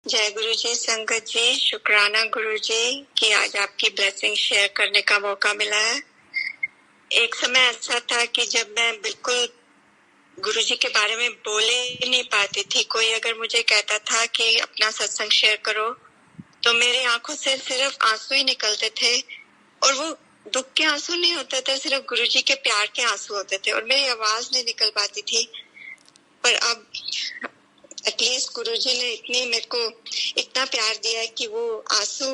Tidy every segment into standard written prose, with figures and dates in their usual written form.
जय गुरु जी, संगत जी, शुक्राना गुरु जी कि आज आपकी ब्लेसिंग शेयर करने का मौका मिला है। एक समय ऐसा था कि जब मैं बिल्कुल गुरु जी के बारे में बोले ही नहीं पाती थी। कोई अगर मुझे कहता था कि अपना सत्संग शेयर करो तो मेरी आंखों से सिर्फ आंसू ही निकलते थे, और वो दुख के आंसू नहीं होते थे, सिर्फ गुरु जी के प्यार के आंसू होते थे, और मेरी आवाज नहीं निकल पाती थी। पर अब एटलीस्ट गुरु जी ने मेरे को इतना प्यार दिया है कि वो आंसू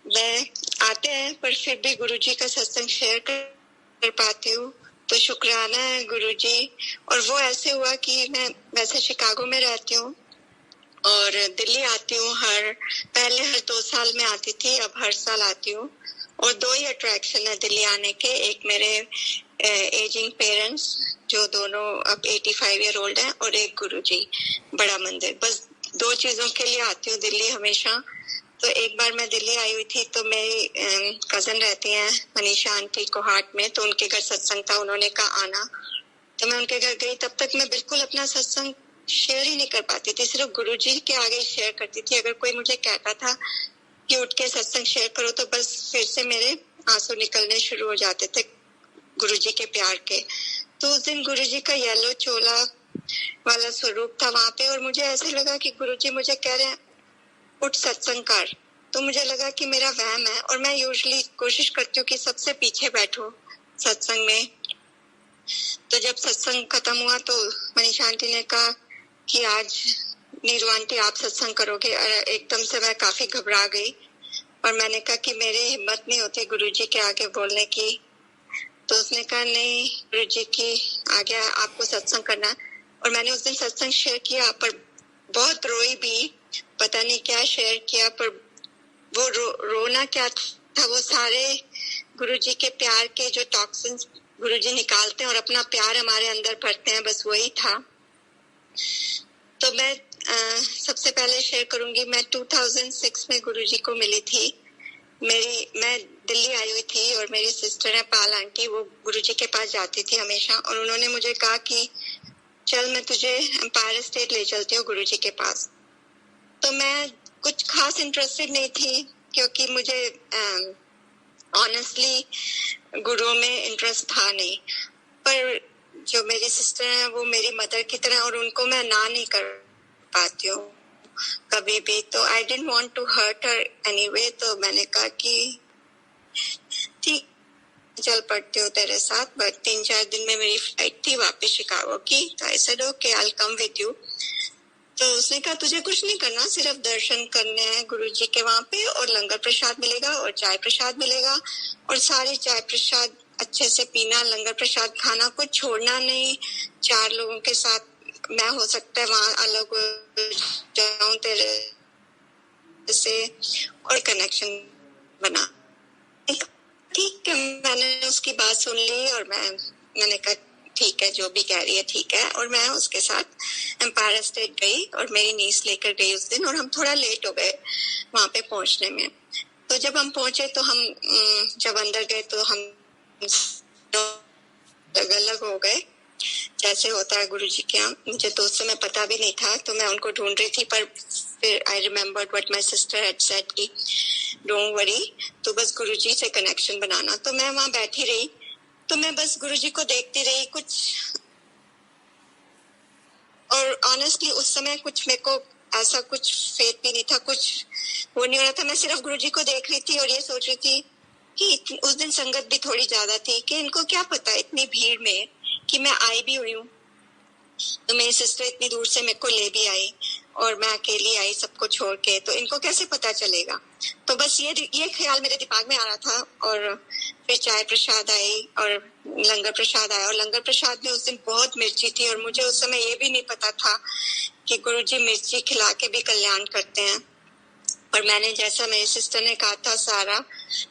मैं आते हैं, पर फिर भी गुरु जी का सत्संग शेयर कर पाती हूँ, तो शुक्राना है गुरु जी। और वो ऐसे हुआ कि मैं वैसे शिकागो में रहती हूँ और दिल्ली आती हूँ पहले हर 2 साल में आती थी, अब हर साल आती हूँ। और 2 ही अट्रैक्शन है दिल्ली आने के, एक मेरे एजिंग पेरेंट्स जो दोनों अब 85 ईयर ओल्ड हैं, और एक गुरुजी बड़ा मंदिर। बस 2 चीजों के लिए आती हूँ दिल्ली हमेशा। तो एक बार मैं दिल्ली आई हुई थी, तो मेरी कजन रहती हैं मनीषा आंटी कोहाट में, तो उनके घर सत्संग था, उन्होंने कहा आना, तो मैं उनके घर गई। तब तक मैं बिल्कुल अपना सत्संग शेयर ही नहीं कर पाती थी, सिर्फ गुरुजी के आगे शेयर करती थी। अगर कोई मुझे कहता था कि उठ के सत्संग शेयर करो तो बस फिर से मेरे आंसू निकलने शुरू हो जाते थे गुरुजी के प्यार के। तो उस दिन गुरुजी का येलो चोला वाला स्वरूप था वहां पे, और मुझे ऐसे लगा कि गुरुजी मुझे कह रहे हैं उठ सत्संग कर। तो मुझे लगा कि मेरा वहम है, और मैं यूजुअली कोशिश करती हूँ कि सबसे पीछे बैठूं सत्संग में। तो जब सत्संग खत्म हुआ तो मनीषा आंटी ने कहा कि आज नीरू आंटी आप सत्संग करोगे। एकदम से मैं काफी घबरा गई, और मैंने कहा कि मेरी हिम्मत नहीं होती गुरुजी के आगे बोलने की। तो उसने कहा नहीं, गुरुजी की आगे आपको सत्संग करना है। और मैंने उस दिन सत्संग शेयर किया, पर बहुत रोई भी, पता नहीं क्या शेयर किया, पर वो रोना क्या था, वो सारे गुरुजी के प्यार के जो टॉक्सिन्स गुरुजी निकालते हैं और अपना प्यार हमारे अंदर भरते हैं, बस वही था। तो मैं सबसे पहले शेयर करूंगी, मैं 2006 में गुरुजी को मिली थी। मैं दिल्ली आई हुई थी, और मेरी सिस्टर है पाल आंटी, वो गुरुजी के पास जाती थी हमेशा, और उन्होंने मुझे कहा कि चल मैं तुझे एम्पायर स्टेट ले चलती हूँ गुरुजी के पास। तो मैं कुछ खास इंटरेस्टेड नहीं थी, क्योंकि मुझे ऑनेस्टली गुरुओं में इंटरेस्ट था नहीं। पर जो मेरी सिस्टर है वो मेरी मदर की तरह, और उनको मैं ना नहीं कर पाती हूँ कभी भी। तो I didn't want to hurt her anyway. तो मैंने कहा कि ठीक, चल पड़ती हूँ तेरे साथ। बट 3-4 दिन में मेरी फ्लाइट थी वापस शिकागो की, तो I said okay I will come with you. तो उसने कहा तुझे कुछ नहीं करना, सिर्फ दर्शन करने हैं गुरुजी के वहां पे, और लंगर प्रसाद मिलेगा और चाय प्रसाद मिलेगा, और सारी चाय प्रसाद अच्छे से पीना, लंगर प्रसाद खाना, कुछ छोड़ना नहीं। 4 लोगों के साथ मैं हो सकता है वहां अलग जाऊं तेरे से, और कनेक्शन बना। ठीक है, मैंने उसकी बात सुन ली, और मैंने कहा ठीक है, जो भी कह रही है ठीक है। और मैं उसके साथ एम्पायर स्टेट गई, और मेरी नीस लेकर गई उस दिन, और हम थोड़ा लेट हो गए वहां पे पहुंचने में। तो जब हम पहुंचे तो हम जब अंदर गए तो हम अलग अलग हो गए, जैसे होता है गुरुजी के यहाँ। मुझे तो उस समय पता भी नहीं था, तो मैं उनको ढूंढ रही थी, पर फिर I remembered what my sister had said कि डोंट वरी, तो बस गुरुजी से कनेक्शन बनाना। तो मैं वहां बैठी रही, तो मैं बस गुरुजी को देखती रही कुछ। और ऑनेस्टली उस समय कुछ मेरे को ऐसा कुछ फेथ भी नहीं था, कुछ वो नहीं हो रहा था। मैं सिर्फ गुरुजी को देख रही थी और ये सोच रही थी कि उस दिन संगत भी थोड़ी ज्यादा थी, कि इनको क्या पता इतनी भीड़ में कि मैं आई भी हुई हूँ। तो मेरी सिस्टर इतनी दूर से मेरे को ले भी आई, और मैं अकेली आई सबको छोड़ के, तो इनको कैसे पता चलेगा। तो बस ये ख्याल मेरे दिमाग में आ रहा था। और फिर चाय प्रसाद आई और लंगर प्रसाद आया, और लंगर प्रसाद में उस दिन बहुत मिर्ची थी, और मुझे उस समय ये भी नहीं पता था कि गुरुजी मिर्ची खिला के भी कल्याण करते हैं। और मैंने, जैसा मेरी सिस्टर ने कहा था, सारा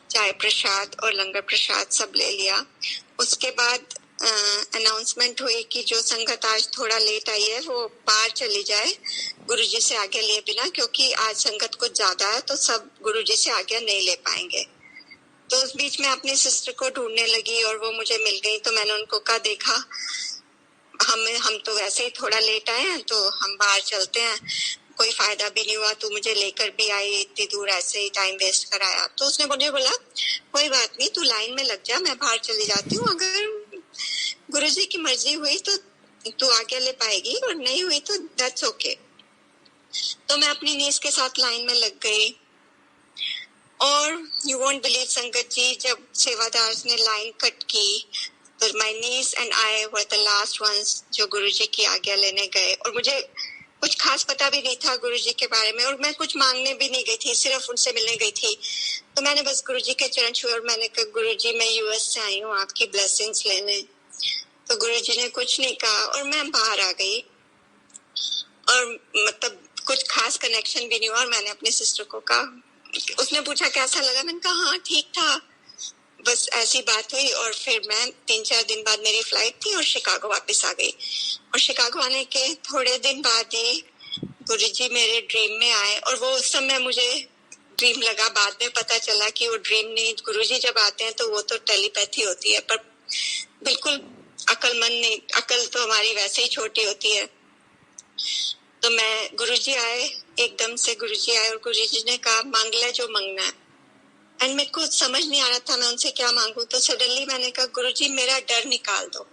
चाय प्रसाद और लंगर प्रसाद सब ले लिया। उसके बाद अनाउंसमेंट हुई कि जो संगत आज थोड़ा लेट आई है वो बाहर चली जाए गुरुजी से आज्ञा लिए बिना, क्योंकि आज संगत कुछ ज्यादा है, तो सब गुरुजी से आज्ञा नहीं ले पाएंगे। तो उस बीच में अपनी सिस्टर को ढूंढने लगी, और वो मुझे मिल गई। तो मैंने उनको कहा, देखा हम तो वैसे ही थोड़ा लेट आए हैं, तो हम बाहर चलते हैं। कोई फायदा भी नहीं हुआ, तू मुझे लेकर भी आई इतनी दूर, ऐसे ही टाइम वेस्ट कराया। तो उसने मुझे बोला कोई बात नहीं, तू लाइन में लग जा, मैं बाहर चली जाती हूँ, अगर गुरुजी की मर्जी हुई तो तू आगे ले पाएगी और नहीं हुई तो दैट्स ओके। तो मैं अपनी नीस के साथ लाइन में लग गई और यू वोंट बिलीव संगत जी, जब सेवादार ने लाइन कट की तो my niece and I were the last ones जो गुरुजी की आज्ञा लेने गए। और मुझे कुछ खास पता भी नहीं था गुरुजी के बारे में और मैं कुछ मांगने भी नहीं गई थी, सिर्फ उनसे मिलने गई थी। तो मैंने बस गुरुजी के चरण छुए और मैंने कहा गुरुजी मैं यूएस से आई हूँ आपकी ब्लेसिंग्स लेने। तो गुरुजी ने कुछ नहीं कहा और मैं बाहर आ गई और मतलब कुछ खास कनेक्शन भी नहीं हुआ। और मैंने अपने सिस्टर को कहा, उसने पूछा कैसा लगा, मैंने कहा हाँ ठीक था, बस ऐसी बात हुई। और फिर मैं 3-4 दिन बाद मेरी फ्लाइट थी और शिकागो वापस आ गई। और शिकागो आने के थोड़े दिन बाद ही गुरुजी मेरे ड्रीम में आए और वो उस समय मुझे ड्रीम लगा, बाद में पता चला कि वो ड्रीम नहीं, गुरुजी जब आते हैं तो वो तो टेलीपैथी होती है, पर बिल्कुल अकलमंद नहीं, अकल तो हमारी वैसे ही छोटी होती है। तो मैं गुरुजी आए, एकदम से गुरुजी आए और गुरुजी ने कहा मांग ले जो मांगना है। एंड मेरे को समझ नहीं आ रहा था मैं उनसे क्या मांगू। तो सडनली मैंने कहा गुरुजी मेरा डर निकाल दो।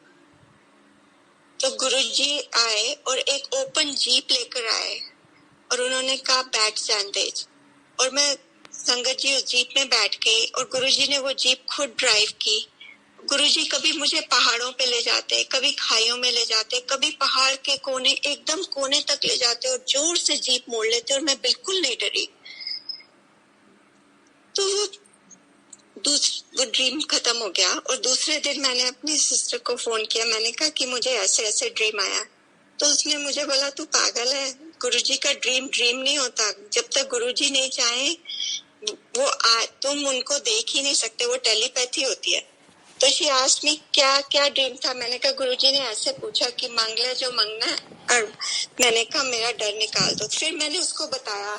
तो गुरुजी आए और एक ओपन जीप लेकर आए और उन्होंने कहा बैठ सैंडविच। और मैं संगत जी उस जीप में बैठ गई और गुरुजी ने वो जीप खुद ड्राइव की। गुरुजी कभी मुझे पहाड़ों पे ले जाते, कभी खाइयों में ले जाते, कभी पहाड़ के कोने एकदम कोने तक ले जाते और जोर से जीप मोड़ लेते और मैं बिल्कुल नहीं डरी। तो वो ड्रीम खत्म हो गया और दूसरे दिन मैंने अपनी सिस्टर को फोन किया, मैंने कहा कि मुझे ऐसे ऐसे ड्रीम आया। तो उसने मुझे बोला तू पागल है, गुरुजी का ड्रीम ड्रीम नहीं होता, जब तक गुरुजी नहीं चाहे वो तुम उनको देख ही नहीं सकते, वो टेलीपैथी होती है। तो शी आस्क्ड मी क्या क्या ड्रीम था। मैंने कहा गुरुजी ने ऐसे पूछा कि मांग ले जो मांगना है, और मैंने कहा मेरा डर निकाल दो। फिर मैंने उसको बताया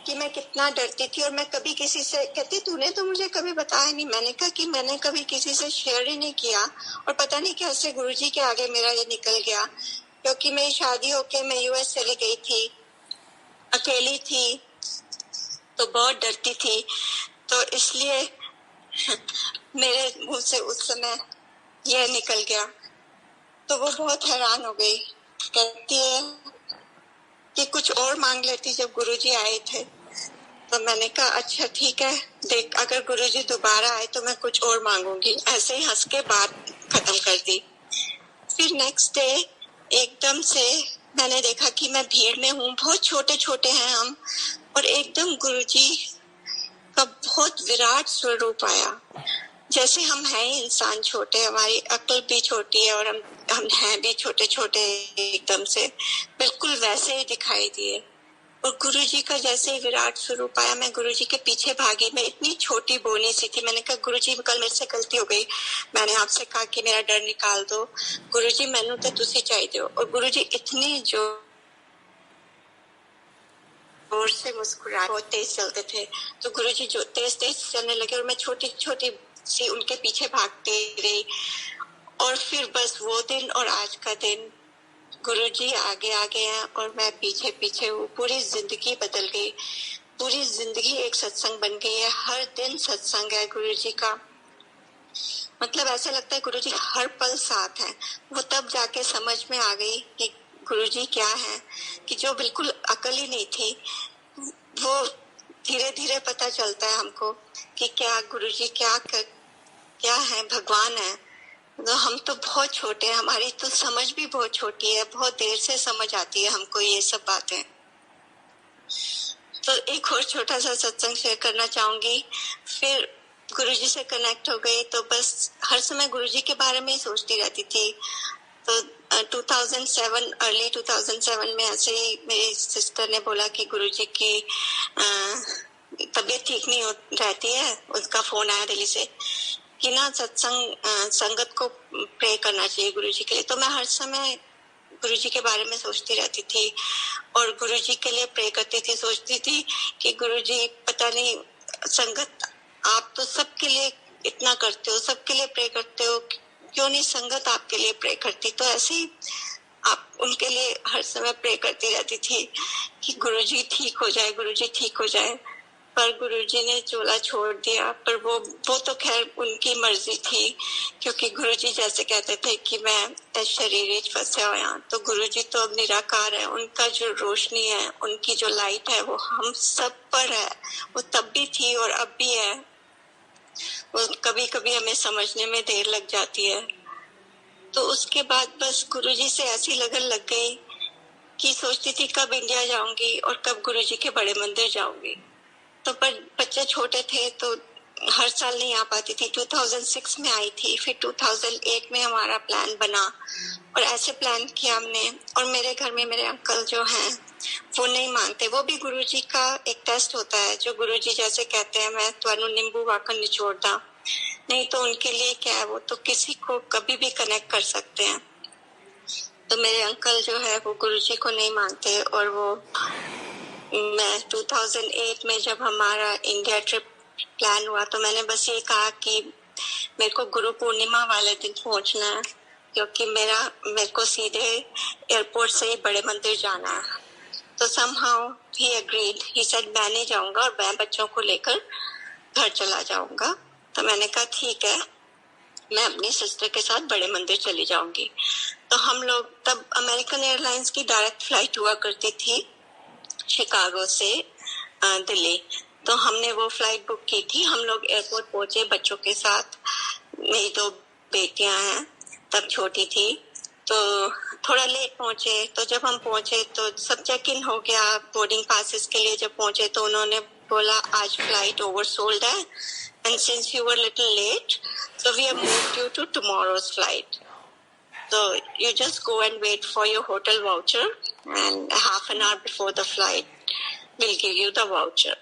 कि मैं कितना डरती थी और मैं कभी किसी से, कहती तूने तो मुझे कभी बताया नहीं। मैंने कहा कि मैंने कभी किसी से शेयर ही नहीं किया और पता नहीं कैसे गुरुजी के आगे मेरा ये निकल गया, क्योंकि मेरी शादी होके मैं यूएस चली गई थी, अकेली थी, तो बहुत डरती थी। तो इसलिए मेरे मुंह से उस समय यह निकल गया। तो वो बहुत हैरान हो गई, कहती है कि कुछ और मांग लेती जब गुरुजी आए थे। तो मैंने कहा अच्छा ठीक है, देख अगर गुरुजी दोबारा आए तो मैं कुछ और मांगूंगी। ऐसे ही हंस के बात खत्म कर दी। फिर नेक्स्ट डे एकदम से मैंने देखा कि मैं भीड़ में हूँ, बहुत छोटे छोटे हैं हम, और एकदम गुरुजी का बहुत विराट स्वरूप आया। जैसे हम हैं इंसान छोटे, हमारी अक्ल भी छोटी है और हम हैं भी छोटे छोटे, एकदम से बिल्कुल वैसे ही दिखाई दिए। और गुरुजी का जैसे ही विराट स्वरूप आया, मैं गुरुजी के पीछे भागी। मैं इतनी छोटी बोनी सी थी। मैंने कहा गुरुजी कल मेरे से गलती हो गई, मैंने आपसे कहा कि मेरा डर निकाल दो, गुरुजी मैनू तो तुसी चाहिए हो। और गुरुजी इतनी जोर से मुस्कुराए, बहुत तेज चलते थे। तो गुरुजी जो तेज तेज चलने लगे और मैं छोटी छोटी सी उनके पीछे भागती रही। और फिर बस वो दिन और आज का दिन, गुरुजी आगे आगे हैं और मैं पीछे पीछे हूँ। पूरी जिंदगी बदल गई, पूरी जिंदगी एक सत्संग बन गई है। हर दिन सत्संग है गुरुजी का, मतलब ऐसा लगता है गुरुजी हर पल साथ है। वो तब जाके समझ में आ गई कि गुरुजी क्या है, कि जो बिल्कुल अकल ही नहीं थी, वो धीरे धीरे पता चलता है हमको कि क्या गुरुजी क्या है, भगवान है। तो हम तो बहुत छोटे हैं, हमारी तो समझ भी बहुत छोटी है, बहुत देर से समझ आती है हमको ये सब बातें। तो एक और छोटा सा सत्संग शेयर करना चाहूंगी। फिर गुरुजी से कनेक्ट हो गई तो बस हर समय गुरुजी के बारे में ही सोचती रहती थी। तो 2007 अर्ली 2007 में ऐसे ही मेरी सिस्टर ने बोला कि गुरुजी की तबीयत ठीक नहीं रहती है। उसका फोन आया दिल्ली से कि ना सत्संग संगत को प्रे करना चाहिए गुरुजी के लिए। तो मैं हर समय गुरुजी के बारे में सोचती रहती थी और गुरुजी के लिए प्रे करती थी। सोचती थी कि गुरुजी पता नहीं, संगत आप तो सबके लिए इतना करते हो, सबके लिए प्रे करते हो, क्यों नहीं संगत आपके लिए प्रे करती। तो ऐसे ही आप उनके लिए हर समय प्रे करती रहती थी कि गुरुजी ठीक हो जाए, गुरुजी ठीक हो जाए। पर गुरुजी ने चोला छोड़ दिया। पर वो तो खैर उनकी मर्जी थी, क्योंकि गुरुजी जैसे कहते थे कि मैं शरीर ही फंसे होया, तो गुरुजी तो अब निराकार है। उनका जो रोशनी है, उनकी जो लाइट है, वो हम सब पर है। वो तब भी थी और अब भी है। वो कभी कभी हमें समझने में देर लग जाती है। तो उसके बाद बस गुरुजी से ऐसी लगन लग गई कि सोचती थी कब इंडिया जाऊंगी और कब गुरुजी के बड़े मंदिर जाऊंगी। तो पर बच्चे छोटे थे तो हर साल नहीं आ पाती थी। 2006 में आई थी, फिर 2008 में हमारा प्लान बना और ऐसे प्लान किया हमने। और मेरे घर में मेरे अंकल जो हैं वो नहीं मानते। वो भी गुरुजी का एक टेस्ट होता है, जो गुरुजी जैसे कहते हैं मैं तुहानू नींबू वाकन निचोड़दा, नहीं तो उनके लिए क्या है, वो तो किसी को कभी भी कनेक्ट कर सकते हैं। तो मेरे अंकल जो है वो गुरुजी को नहीं मानते। और वो मैं 2008 में जब हमारा इंडिया ट्रिप प्लान हुआ तो मैंने बस ये कहा कि मेरे को गुरु पूर्णिमा वाले दिन पहुंचना है, क्योंकि मेरे को सीधे एयरपोर्ट से ही बड़े मंदिर जाना है। तो somehow he agreed, he said मैं नहीं जाऊंगा और मैं बच्चों को लेकर घर चला जाऊंगा। तो मैंने कहा ठीक है, मैं अपनी सिस्टर के साथ बड़े मंदिर चली जाऊंगी। तो हम लोग तब अमेरिकन एयरलाइंस की डायरेक्ट फ्लाइट हुआ करती थी शिकागो से दिल्ली। तो हमने वो फ्लाइट बुक की थी। हम लोग एयरपोर्ट पहुंचे बच्चों के साथ। मेरी 2 बेटियां हैं, तब छोटी थी, तो थोड़ा लेट पहुंचे। तो जब हम पहुंचे तो सब चेक इन हो गया। बोर्डिंग पासेस के लिए जब पहुंचे तो उन्होंने बोला आज फ्लाइट ओवरसोल्ड है, and since you were little late, so we have moved you to tomorrow's flight. So you just go and wait for your hotel voucher, and half an hour before the flight we'll give you the voucher.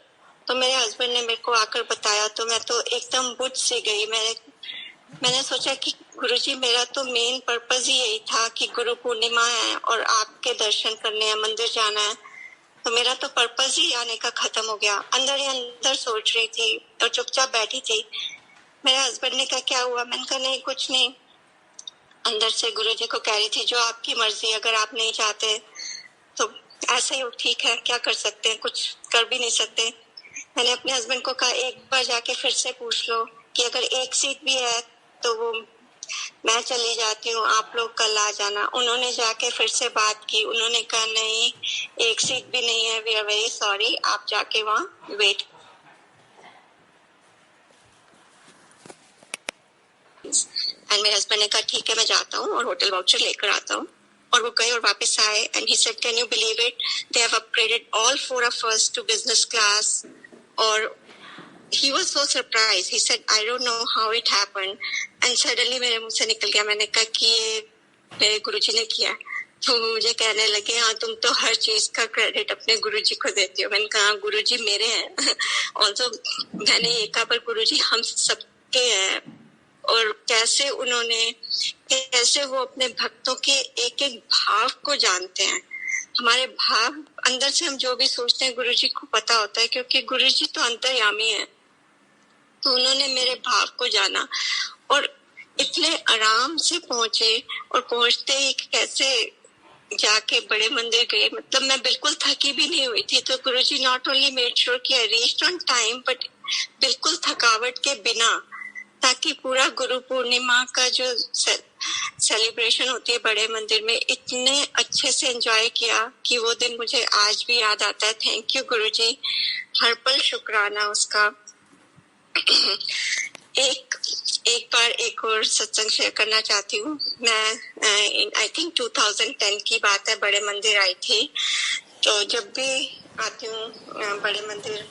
तो मेरे husband ने मेरे को आकर बताया तो मैं तो एकदम बुझ सी गई। मैंने सोचा कि गुरुजी मेरा तो मेन पर्पस ही यही था कि गुरु पूर्णिमा है और आपके दर्शन करने हैं, मंदिर जाना है। तो मेरा तो पर्पस ही आने का खत्म हो गया। अंदर ही अंदर सोच रही थी और चुपचाप बैठी थी। मेरे हस्बैंड ने कहा क्या हुआ? मैंने कहा नहीं कुछ नहीं। अंदर से गुरुजी को कह रही थी जो आपकी मर्जी, अगर आप नहीं चाहते तो ऐसे ही ठीक है, क्या कर सकते हैं, कुछ कर भी नहीं सकते। मैंने अपने हस्बैंड को कहा एक बार जाके फिर से पूछ लो कि अगर एक सीट भी है तो वो मैं चली जाती हूँ, आप लोग कल आ जाना। उन्होंने जाके फिर से बात की। उन्होंने कहा नहीं, एक सीट भी नहीं है, वी आर वेरी सॉरी, आप जाके वहाँ वेट। एंड मेरे हस्बैंड ने कहा ठीक है मैं जाता हूँ और होटल वाउचर लेकर आता हूँ। और वो गए और वापस आए। And he said can you believe it, they have upgraded all 4 of us to business class. और he was so surprised. He said I don't know how it happened. And suddenly मेरे मुंह से निकल गया। मैंने कहा कि ये मेरे गुरुजी ने किया। तो मुझे कहने लगे हाँ तुम तो हर चीज का क्रेडिट अपने गुरुजी को देती हो। मैंने कहा गुरुजी मेरे हैं। ऑल्सो मैंने ये कहा पर गुरुजी हम सबके हैं। और कैसे वो अपने भक्तों के एक एक भाव को जानते हैं। हमारे भाव अंदर से हम जो भी सोचते हैं गुरुजी को पता होता है, क्योंकि गुरुजी तो अंतर्यामी है। तो उन्होंने मेरे भाव को जाना और इतने आराम से पहुंचे। और पहुंचते ही कैसे जाके बड़े मंदिर गए, मतलब मैं बिल्कुल थकी भी नहीं हुई थी। तो गुरुजी नॉट ओनली मेड श्योर कि I reached on time, but बिल्कुल थकावट के बिना, ताकि पूरा गुरु पूर्णिमा का जो सेलिब्रेशन होती है बड़े मंदिर में, इतने अच्छे से एंजॉय किया कि वो दिन मुझे आज भी याद आता है। थैंक यू गुरुजी, हर पल शुक्राना उसका। एक बार एक और सत्संग शेयर करना चाहती हूँ। मैं आई थिंक 2010 की बात है, बड़े मंदिर आई थी। तो जब भी आती हूँ बड़े मंदिर,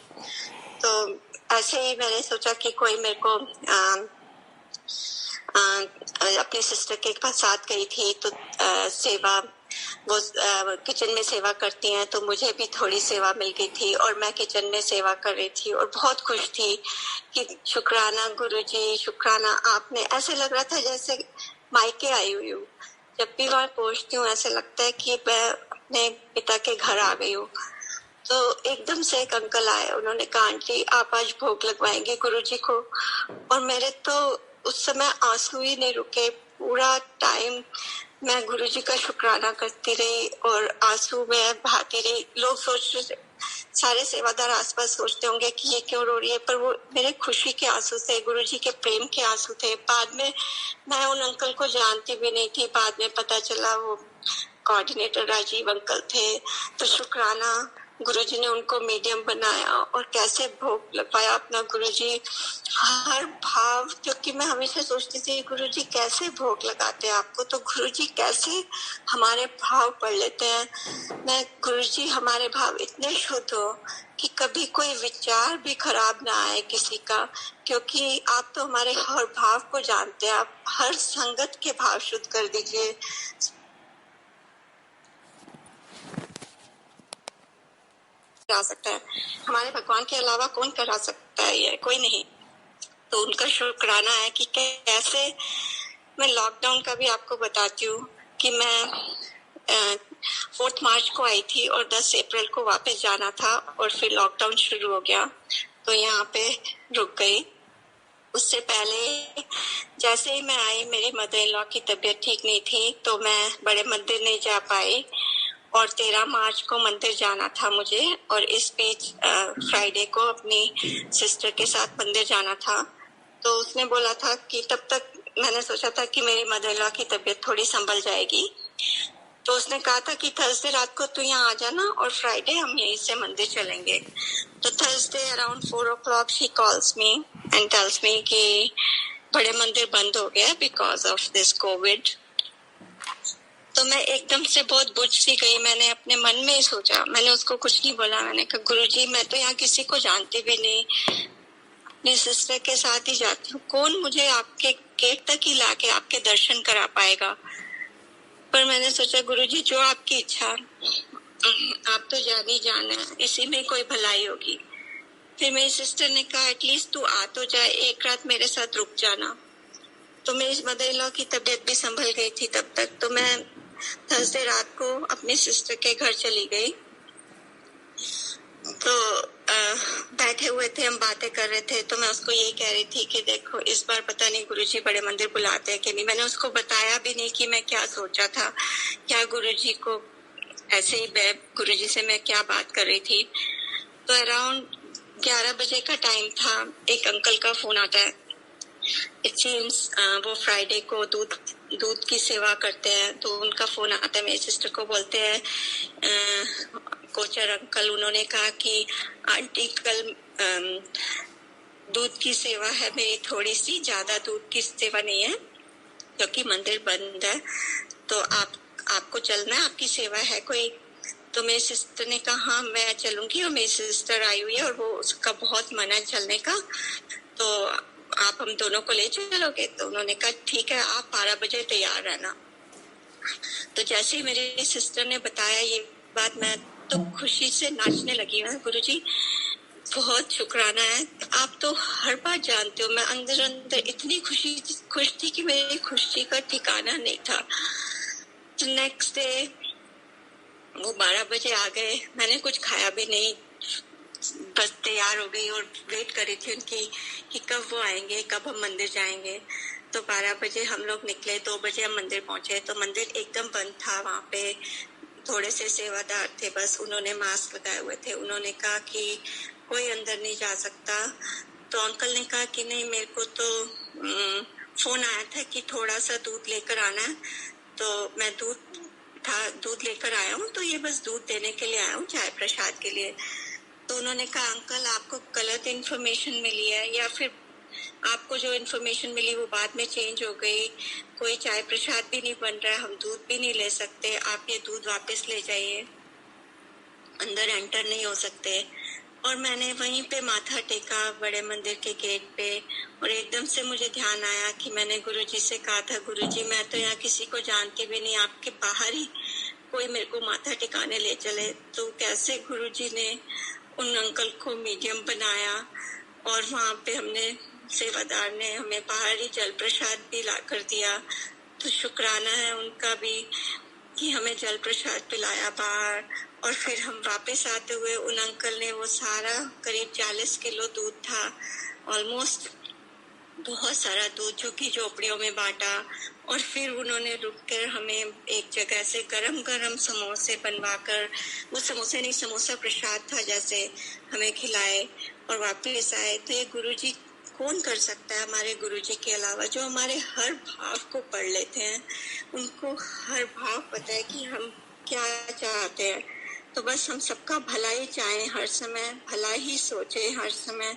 तो ऐसे ही मैंने सोचा कि कोई मेरे को अपनी सिस्टर के साथ गई थी तो सेवा, वो किचन में सेवा करती हैं, तो मुझे भी थोड़ी सेवा मिल गई थी और मैं किचन में सेवा कर रही थी और बहुत खुश थी कि शुक्राना गुरुजी, शुक्राना आपने। ऐसे लग रहा था जैसे मायके आई हुई हूँ। जब भी वहां पहुंचती हूँ ऐसे लगता है कि मैं अपने पिता के घर आ गई हूँ। तो एकदम से एक अंकल आए, उन्होंने कहा आंटी आप आज भोग लगवाएंगे गुरुजी को। और मेरे तो उस समय आंसू ही नहीं रुके। पूरा टाइम मैं गुरुजी का शुक्राना करती रही और आंसू में बहाती रही। लोग सारे सेवादार आसपास सोचते होंगे कि ये क्यों रो रही है, पर वो मेरे खुशी के आंसू थे, गुरुजी के प्रेम के आंसू थे। बाद में मैं उन अंकल को जानती भी नहीं थी, बाद में पता चला वो कोऑर्डिनेटर राजीव अंकल थे। तो शुक्राना, गुरुजी ने उनको मीडियम बनाया और कैसे भोग लगाया अपना। गुरुजी हर भाव, क्योंकि मैं हमेशा सोचती थी गुरुजी कैसे भोग लगाते हैं आपको, तो गुरुजी कैसे हमारे भाव पढ़ लेते हैं। मैं गुरुजी हमारे भाव इतने शुद्ध हो कि कभी कोई विचार भी खराब ना आए किसी का, क्योंकि आप तो हमारे हर भाव को जानते हैं। आप हर संगत के भाव शुद्ध कर दीजिए। करा सकता है, हमारे भगवान के अलावा कौन करा सकता है, ये कोई नहीं। तो उनका शुक्राना है कि कैसे। मैं लॉकडाउन का भी आपको बताती हूँ कि मैं 4 मार्च को आई थी और 10 अप्रैल को वापस जाना था और फिर लॉकडाउन शुरू हो गया, तो यहाँ पे रुक गई। उससे पहले जैसे ही मैं आई, मेरी मदर इन लॉ की तबीयत ठीक नहीं थी, तो मैं बड़े मंदिर नहीं जा पाई और 13 मार्च को मंदिर जाना था मुझे, और इस बीच फ्राइडे को अपनी सिस्टर के साथ मंदिर जाना था। तो उसने बोला था कि तब तक मैंने सोचा था कि मेरी मदर इन लॉ की तबीयत थोड़ी संभल जाएगी, तो उसने कहा था कि थर्सडे रात को तू यहाँ आ जाना और फ्राइडे हम यहीं से मंदिर चलेंगे। तो Thursday around 4 o'clock she calls me and tells me कि बड़े मंदिर बंद हो गया बिकॉज ऑफ दिस कोविड। तो मैं एकदम से बहुत बुझ सी गई। मैंने अपने मन में ही सोचा, मैंने उसको कुछ नहीं बोला। मैंने कहा गुरुजी मैं तो यहाँ किसी को जानती भी नहीं, अपनी सिस्टर के साथ ही जाती हूँ, कौन मुझे आपके गेट तक ही लाके आपके दर्शन करा पाएगा। पर मैंने सोचा गुरुजी जो आपकी इच्छा, आप तो जान ही जाना है, इसी में कोई भलाई होगी। फिर मेरी सिस्टर ने कहा एटलीस्ट तू आ तो जाए, एक रात मेरे साथ रुक जाना। तो मेरी मदर इन लॉ की तबीयत भी संभल गई थी तब तक। तो मैं थर्सडे रात को अपनी सिस्टर के घर चली गई। तो बैठे हुए थे, हम बातें कर रहे थे, तो मैं उसको यही कह रही थी कि देखो इस बार पता नहीं गुरुजी बड़े मंदिर बुलाते हैं कि नहीं। मैंने उसको बताया भी नहीं कि मैं क्या सोचा था, क्या गुरुजी को ऐसे ही गुरुजी से मैं क्या बात कर रही थी। तो अराउंड 11 बजे का टाइम था, एक अंकल का फोन आता है। इट सीम्स वो फ्राइडे को दूध की सेवा करते हैं, तो उनका फोन आता है। मेरी सिस्टर को बोलते हैं कोचर अंकल, उन्होंने कहा कि आंटी कल दूध की सेवा है मेरी, थोड़ी सी, ज्यादा दूध की सेवा नहीं है क्योंकि मंदिर बंद है, तो आपको चलना है, आपकी सेवा है कोई। तो मेरी सिस्टर ने कहा हाँ मैं चलूंगी, और मेरी सिस्टर आई हुई है और वो उसका बहुत मन है चलने का, तो आप हम दोनों को ले चलोगे। तो उन्होंने कहा ठीक है, आप 12 बजे तैयार रहना। तो जैसे ही मेरी सिस्टर ने बताया ये बात, मैं तो खुशी से नाचने लगी। मैं गुरुजी बहुत शुक्राना है, आप तो हर बात जानते हो। मैं अंदर अंदर इतनी खुश थी कि मेरी खुशी का ठिकाना नहीं था। तो नेक्स्ट डे वो 12 बजे आ गए, मैंने कुछ खाया भी नहीं, बस तैयार हो गई और वेट कर रही थी उनकी कि कब वो आएंगे, कब हम मंदिर जाएंगे। तो 12 बजे हम लोग निकले, 2 बजे हम मंदिर पहुंचे। तो मंदिर एकदम बंद था, वहाँ पे थोड़े से सेवादार थे बस, उन्होंने मास्क लगाए हुए थे। उन्होंने कहा कि कोई अंदर नहीं जा सकता। तो अंकल ने कहा कि नहीं, मेरे को तो फोन आया था कि थोड़ा सा दूध लेकर आना है, तो मैं दूध लेकर आया हूँ, तो ये बस दूध देने के लिए आया हूँ, चाय प्रसाद के लिए। तो उन्होंने कहा अंकल आपको गलत इन्फॉर्मेशन मिली है, या फिर आपको जो इन्फॉर्मेशन मिली वो बाद में चेंज हो गई, कोई चाय प्रसाद भी नहीं बन रहा है, हम दूध भी नहीं ले सकते, आप ये दूध वापस ले जाइए, अंदर एंटर नहीं हो सकते। और मैंने वहीं पे माथा टेका बड़े मंदिर के गेट पे, और एकदम से मुझे ध्यान आया कि मैंने गुरुजी से कहा था गुरुजी मैं तो यहाँ किसी को जानती भी नहीं, आपके बाहर ही कोई मेरे को माथा टिकाने ले चले। तो कैसे गुरुजी ने उन अंकल को मीडियम बनाया, और वहाँ पे सेवादार ने हमें बाहर ही जल प्रसाद भी ला कर दिया। तो शुक्राना है उनका भी कि हमें जल प्रसाद पिलाया बाहर। और फिर हम वापस आते हुए उन अंकल ने वो सारा करीब 40 किलो दूध था, ऑलमोस्ट बहुत सारा दूध जो कि झोपड़ियों में बांटा, और फिर उन्होंने रुककर हमें एक जगह से गरम गरम समोसे बनवाकर, वो समोसे नहीं, समोसा प्रसाद था जैसे, हमें खिलाए और वापस आए। तो ये गुरुजी कौन कर सकता है हमारे गुरुजी के अलावा, जो हमारे हर भाव को पढ़ लेते हैं। उनको हर भाव पता है कि हम क्या चाहते हैं। तो बस हम सबका भला ही चाहें हर समय, भला ही सोचें हर समय,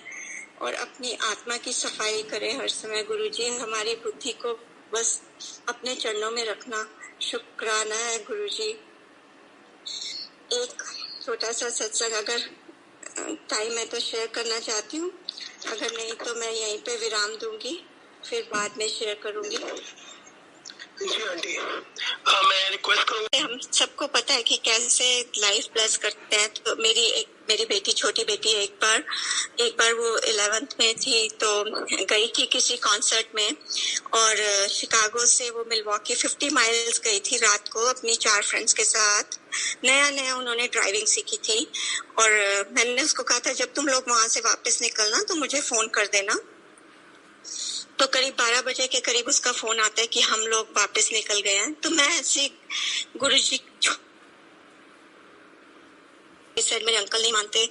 और अपनी आत्मा की सफाई करें हर समय। गुरुजी हमारी बुद्धि को बस अपने चरणों में रखना। शुक्राना है गुरुजी। एक छोटा सा सत्संग अगर टाइम है तो शेयर करना चाहती हूँ, अगर नहीं तो मैं यहीं पे विराम दूंगी, फिर बाद में शेयर करूंगी। जी आंटी, मैं रिक्वेस्ट करूंगा। हम सबको पता है कि कैसे लाइफ ब्लेस करते हैं। तो मेरी बेटी, छोटी बेटी, एक बार वो 11th में थी तो गई थी किसी कॉन्सर्ट में, और शिकागो से वो मिलवॉकी 50 माइल्स गई थी रात को अपनी 4 फ्रेंड्स के साथ। नया उन्होंने ड्राइविंग सीखी थी, और मैंने उसको कहा था जब तुम लोग वहां से वापस निकलना तो मुझे फोन कर देना। तो करीब 12 बजे के करीब उसका फोन आता है कि हम लोग वापस निकल गए हैं। तो मैं ऐसे गुरुजी सर, मेरे अंकल नहीं मानते,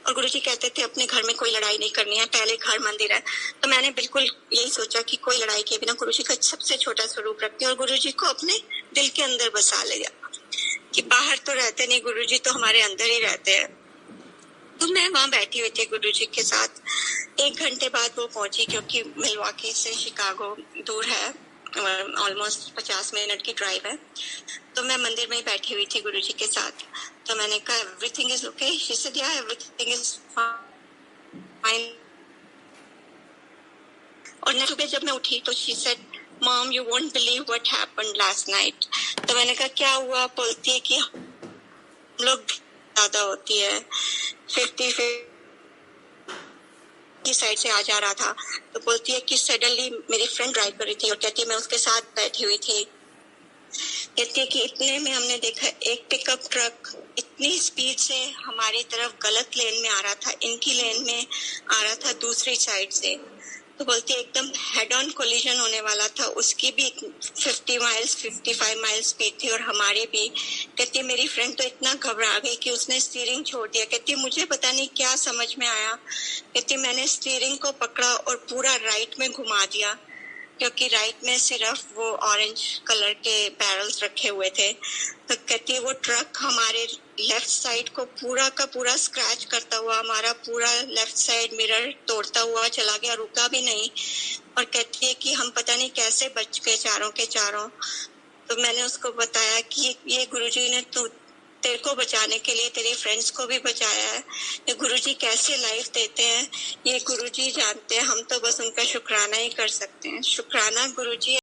और गुरुजी कहते थे अपने घर में कोई लड़ाई नहीं करनी है, पहले घर मंदिर है। तो मैंने बिल्कुल यही सोचा कि कोई लड़ाई के बिना गुरुजी का सबसे छोटा स्वरूप रखती हूँ और गुरुजी को अपने दिल के अंदर बसा लिया कि बाहर तो रहते नहीं, गुरुजी तो हमारे अंदर ही रहते हैं। तो मैं वहां बैठी हुई थी गुरुजी के साथ। 1 घंटे बाद वो पहुंची, क्योंकि मिलवॉकी से शिकागो दूर है, ऑलमोस्ट 50 मिनट की ड्राइव है। तो मैं मंदिर में ही बैठी हुई थी गुरुजी के साथ। तो मैंने कहा everything is okay, she said या एवरीथिंग इज फाइन। और सुबह जब मैं उठी तो she said mom you won't believe what happened last night. तो मैंने कहा क्या हुआ? बोलती है कि हम लोग ज्यादा होती है, 50 की साइड से आ जा रहा था। तो बोलती है कि सडनली मेरी फ्रेंड ड्राइव कर रही थी और कहती है मैं उसके साथ बैठी हुई थी। कहती है कि इतने में हमने देखा एक पिकअप ट्रक इतनी स्पीड से हमारी तरफ गलत लेन में आ रहा था, इनकी लेन में आ रहा था दूसरी साइड से। तो बोलती है एकदम हेड ऑन कोलिजन होने वाला था। उसकी भी 50 माइल्स 55 माइल्स स्पीड थी और हमारी भी। कहती है मेरी फ्रेंड तो इतना घबरा गई कि उसने स्टीयरिंग छोड़ दिया। कहती है मुझे पता नहीं क्या समझ में आया, कहती मैंने स्टीयरिंग को पकड़ा और पूरा राइट में घुमा दिया, क्योंकि राइट में सिर्फ वो ऑरेंज कलर के बैरल्स रखे हुए थे। तो कहती है वो ट्रक हमारे लेफ्ट साइड को पूरा का पूरा स्क्रैच करता हुआ हमारा पूरा लेफ्ट साइड मिरर तोड़ता हुआ चला गया, रुका भी नहीं। और कहती है कि हम पता नहीं कैसे बच गए चारों के चारों। तो मैंने उसको बताया कि ये गुरुजी ने तेरे को बचाने के लिए तेरे फ्रेंड्स को भी बचाया है। ये गुरुजी कैसे लाइफ देते हैं ये गुरुजी जानते हैं, हम तो बस उनका शुक्राना ही कर सकते हैं। शुक्राना गुरुजी।